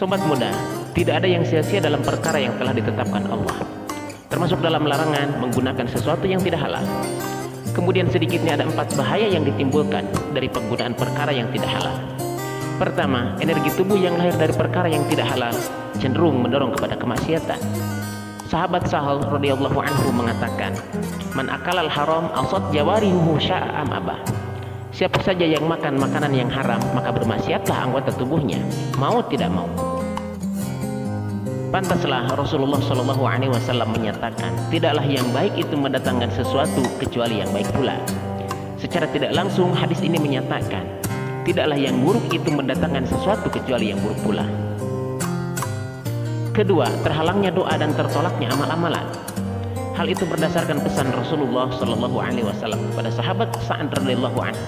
Sobat muda, tidak ada yang sia-sia dalam perkara yang telah ditetapkan Allah, termasuk dalam larangan menggunakan sesuatu yang tidak halal. Kemudian sedikitnya ada 4 bahaya yang ditimbulkan dari penggunaan perkara yang tidak halal. Pertama, energi tubuh yang lahir dari perkara yang tidak halal cenderung mendorong kepada kemaksiatan. Sahabat Sahal radhiyallahu anhu mengatakan, "Man akalal haram asad jawarihu sya'a am abah." Siapa saja yang makan makanan yang haram, maka bermaksiatlah anggota tubuhnya, mau tidak mau. Pantaslah Rasulullah Shallallahu Alaihi Wasallam menyatakan, tidaklah yang baik itu mendatangkan sesuatu kecuali yang baik pula. Secara tidak langsung hadis ini menyatakan, tidaklah yang buruk itu mendatangkan sesuatu kecuali yang buruk pula. Kedua, terhalangnya doa dan tertolaknya amal-amalan. Hal itu berdasarkan pesan Rasulullah Shallallahu Alaihi Wasallam kepada sahabat Sa'ad radhiyallahu anhu.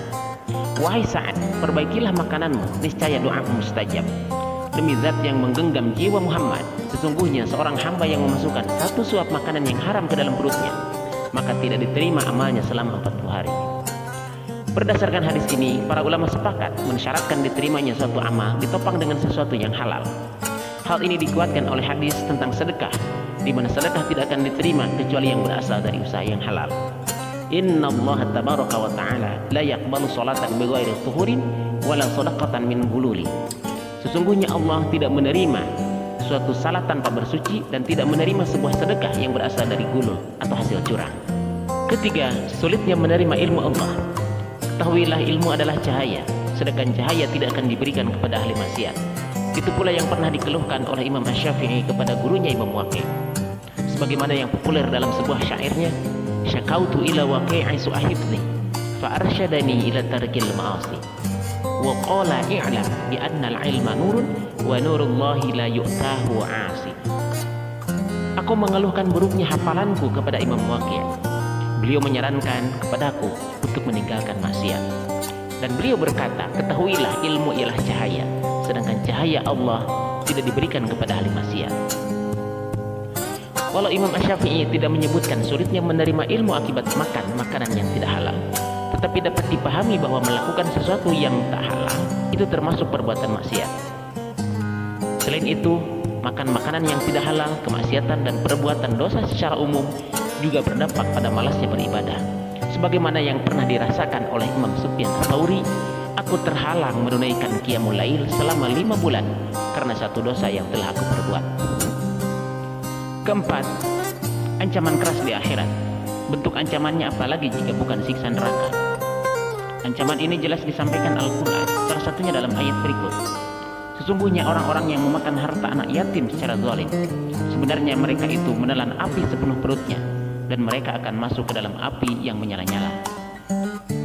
Wahai Sa'ad, perbaikilah makananmu, niscaya doamu mustajab. Demi zat yang menggenggam jiwa Muhammad, sesungguhnya seorang hamba yang memasukkan 1 suap makanan yang haram ke dalam perutnya, maka tidak diterima amalnya selama 40 hari. Berdasarkan hadis ini, para ulama sepakat mensyaratkan diterimanya suatu amal ditopang dengan sesuatu yang halal. Hal ini dikuatkan oleh hadis tentang sedekah, di mana sedekah tidak akan diterima kecuali yang berasal dari usaha yang halal. Inna Allah tabaraka wa ta'ala la yaqbalu salatan bighairi tuhurin wala sadaqatan min gululi. Sesungguhnya Allah tidak menerima suatu salat tanpa bersuci dan tidak menerima sebuah sedekah yang berasal dari gulul atau hasil curang. Ketiga, sulitnya menerima ilmu Allah. Ketahuilah ilmu adalah cahaya, sedangkan cahaya tidak akan diberikan kepada ahli maksiat. Itu pula yang pernah dikeluhkan oleh Imam Asy-Syafi'i kepada gurunya Imam Waqi'. Sebagaimana yang populer dalam sebuah syairnya, syakautu ila waqi'i su'ahifni fa arsyadani ila tarkil ma'asi wa qala i'lam bi anna al-ilma nurun wa nurullahi la yu'tahu 'asi. Aku mengeluhkan buruknya hafalanku kepada Imam Waqi'. Beliau menyarankan kepadaku untuk meninggalkan maksiat. Dan beliau berkata, ketahuilah ilmu ialah cahaya, sedangkan cahaya Allah tidak diberikan kepada ahli maksiat. Walau Imam Asy-Syafi'i tidak menyebutkan sulitnya menerima ilmu akibat makan makanan yang tidak halal, tetapi dapat dipahami bahwa melakukan sesuatu yang tak halal itu termasuk perbuatan maksiat. Selain itu, makan makanan yang tidak halal, kemaksiatan dan perbuatan dosa secara umum juga berdampak pada malasnya beribadah. Sebagaimana yang pernah dirasakan oleh Imam Sufyan Ats-Tsauri, aku terhalang menunaikan qiyamul lail selama 5 bulan karena satu dosa yang telah aku perbuat. Keempat, ancaman keras di akhirat. Bentuk ancamannya apalagi jika bukan siksa neraka. Ancaman ini jelas disampaikan Al-Quran, salah satunya dalam ayat berikut. Sesungguhnya orang-orang yang memakan harta anak yatim secara zalim, sebenarnya mereka itu menelan api sepenuh perutnya, dan mereka akan masuk ke dalam api yang menyala-nyala.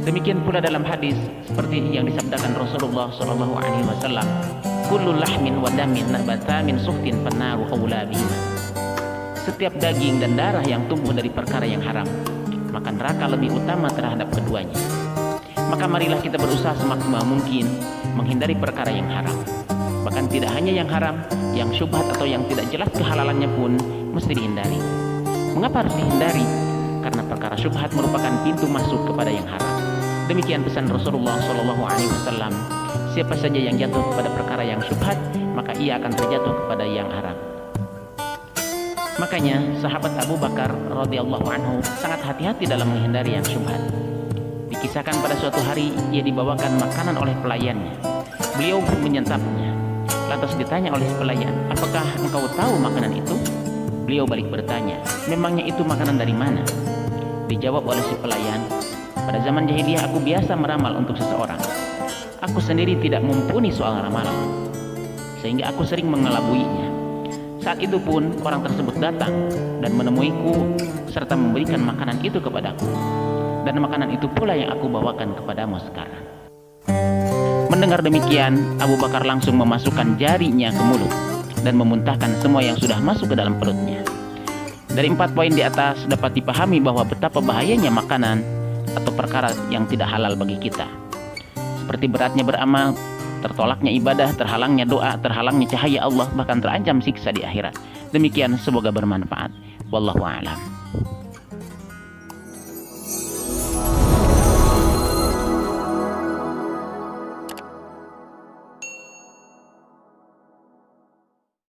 Demikian pula dalam hadis seperti yang disabdakan Rasulullah Shallallahu Alaihi Wasallam, kullu lahmin wa damin nabata min suhtin fannaru aula bihima. Setiap daging dan darah yang tumbuh dari perkara yang haram, maka neraka lebih utama terhadap keduanya. Maka marilah kita berusaha semaksimal mungkin menghindari perkara yang haram. Bahkan tidak hanya yang haram, yang syubhat atau yang tidak jelas kehalalannya pun mesti dihindari. Mengapa harus dihindari? Karena perkara syubhat merupakan pintu masuk kepada yang haram. Demikian pesan Rasulullah Shallallahu Alaihi Wasallam. Siapa saja yang jatuh kepada perkara yang syubhat, maka ia akan terjatuh kepada yang haram. Makanya sahabat Abu Bakar radhiyallahu anhu sangat hati-hati dalam menghindari yang syubhat. Dikisahkan pada suatu hari ia dibawakan makanan oleh pelayannya. Beliau pun menyantapnya. Lantas ditanya oleh pelayan, apakah engkau tahu makanan itu? Beliau balik bertanya, memangnya itu makanan dari mana? Dijawab oleh si pelayan, pada zaman jahiliyah aku biasa meramal untuk seseorang. Aku sendiri tidak mumpuni soal ramalan, sehingga aku sering mengelabuinya. Saat itu pun orang tersebut datang dan menemuiku serta memberikan makanan itu kepadaku. Dan makanan itu pula yang aku bawakan kepadamu sekarang. Mendengar demikian, Abu Bakar langsung memasukkan jarinya ke mulut dan memuntahkan semua yang sudah masuk ke dalam perutnya. Dari 4 poin di atas dapat dipahami bahwa betapa bahayanya makanan atau perkara yang tidak halal bagi kita. Seperti beratnya beramal, tertolaknya ibadah, terhalangnya doa, terhalangnya cahaya Allah, bahkan terancam siksa di akhirat. Demikian, semoga bermanfaat. Wallahu a'lam.